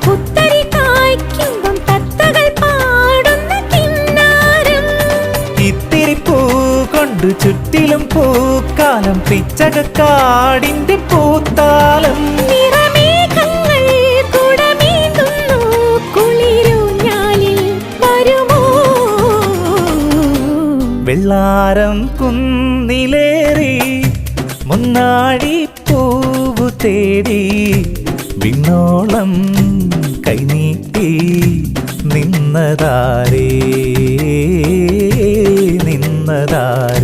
പുത്തരി കായ്ക്കുമ്പം തത്തകൾ പാടുന്ന കിന്നാരം. ഇത്തിരി പൂ കൊണ്ട് ചുറ്റിലും പൂക്കാലം പിച്ചകക്കാടിന്റെ പൂത്താലം. നിറമേഘങ്ങൾ കുടമേന്തുന്നു കുളിരൂഞ്ഞാലിൽ വരുമോ? വെള്ളാരം കുന്നിലേറി മുന്നാടി പൂവു തേടി വിണ്ണോളം കൈനീട്ടി നിന്നതാരേ നിന്നതാരേ.